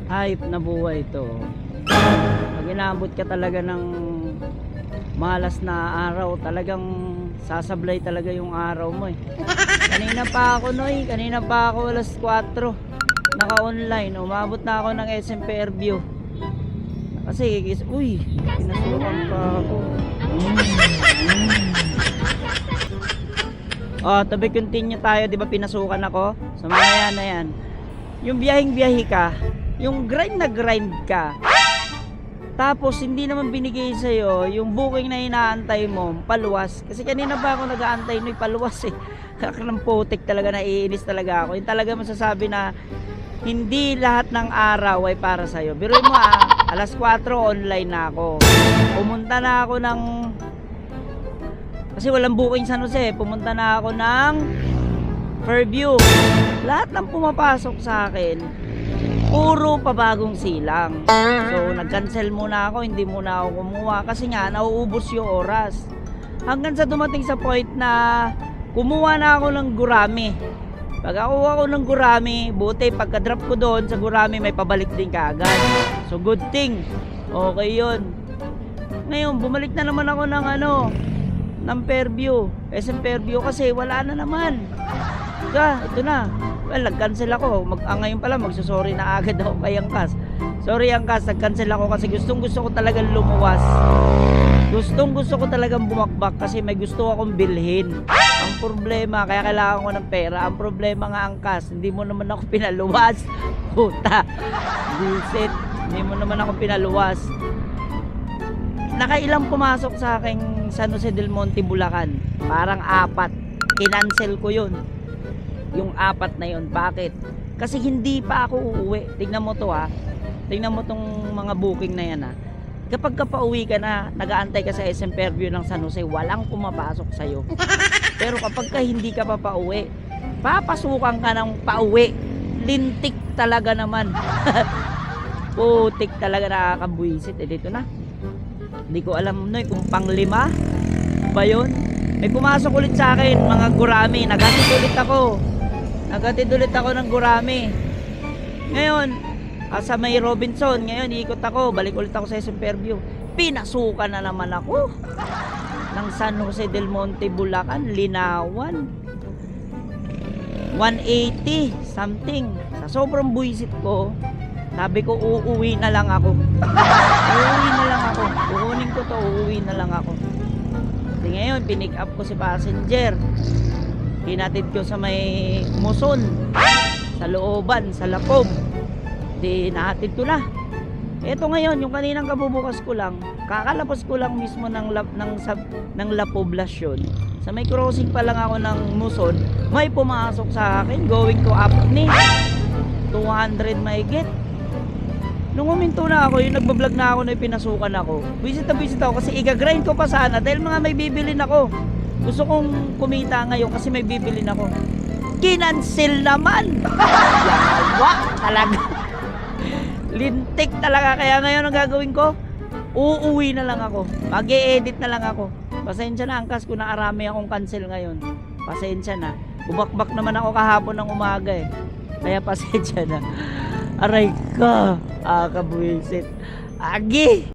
Hayop na buhay to. Pag inaabot ka talaga ng malas na araw, talagang sasablay talaga yung araw mo eh. Kanina pa ako Noy, kanina pa ako alas 4 naka-online, umabot na ako ng SM Fairview. Kasi uy, pinasukan pa ako. Oh, tabi continue tayo, 'di ba pinasukan ako? Sa mga yan na yan. Yung biyahing-biyahe ka, yung grind na grind ka. Tapos hindi naman binigay sa iyo yung booking na inaantay mo, paluwas. Kasi kanina pa ako nag-aantay noy paluwas eh. Ng putik talaga, naiinis talaga ako. Yung talaga masasabi na hindi lahat ng araw ay para sa iyo. Biruin mo alas 4 online na ako. Pumunta na ako ng kasi walang booking sa Jose. Pumunta na ako ng Fairview. Lahat ng pumapasok sa akin puro pabagong silang. So nag-cancel muna ako, hindi muna ako kumuha kasi nga nauubos yung oras. Hanggang sa dumating sa point na kumuha na ako ng gurami. Pag ako ng gurami, buti pagka-drop ko doon sa gurami may pabalik din kaagad. So good thing. Okay 'yun. Ngayon bumalik na naman ako ng ng Fairview. SM Fairview kasi wala na naman. Ito na. Well, nag-cancel ako. Ngayon pala magsusorry na agad ako kay Angkas. Sorry Angkas, nag-cancel ako kasi gusto ko talagang lumuwas. Gusto ko talagang bumakbak kasi may gusto akong bilhin. Ang problema, kaya kailangan ko ng pera. Ang problema nga Angkas, hindi mo naman ako pinaluwas. Puta. Visit, hindi mo naman ako pinaluwas. Nakailang pumasok sa aking San Jose del Monte, Bulacan. Parang 4. Kinancel ko yun. Yung 4 na yun. Bakit? Kasi hindi pa ako uuwi. Tingnan mo to Tingnan mo tong mga booking na yan Kapag ka pauwi ka na, nag-aantay ka sa SM Fairview ng San Jose, walang pumapasok sa'yo. Pero kapag ka hindi ka pa pauwi, papasukan ka ng pauwi. Lintik talaga naman. Putik talaga, nakakabuisit. Dito na. Hindi ko alam kung pang-5 ba yun. May pumasok ulit sa akin, mga gurami. Nagatid ulit ako ng gurami. Ngayon, sa may Robinson, ngayon ikot ako, balik ulit ako sa SM Fairview. Pinasukan na naman ako ng San Jose del Monte, Bulacan, Linawan. 180 something. Sa sobrang buisit ko, sabi ko uuwi na lang ako. Kukunin ko to, uuwi na lang ako. Di ngayon, pinick up ko si passenger. Hinatid ko sa may Muson, sa looban, sa Lapob. Di nahatid ko na. Ito ngayon, yung kaninang kabubukas ko lang, kakalapos ko lang mismo ng La Poblacion. Sa may crossing pa lang ako ng Muson, may pumasok sa akin going to Apni. 200 mahigit. Nung uminto na ako, yung nagbablog na ako na pinasukan ako. Visit ako kasi i-grind ko pa sana dahil mga may bibilin ako. Gusto kong kumita ngayon kasi may bibilin ako. Kinancel naman. Yawa talaga. Lintik talaga. Kaya ngayon ang gagawin ko, uuwi na lang ako. Mag-e-edit na lang ako. Pasensya na Angkas kung naarami akong cancel ngayon. Pasensya na. Bubakbak naman ako kahapon ng umaga Kaya pasensya na. Aray ka. Kabuisit. Agi.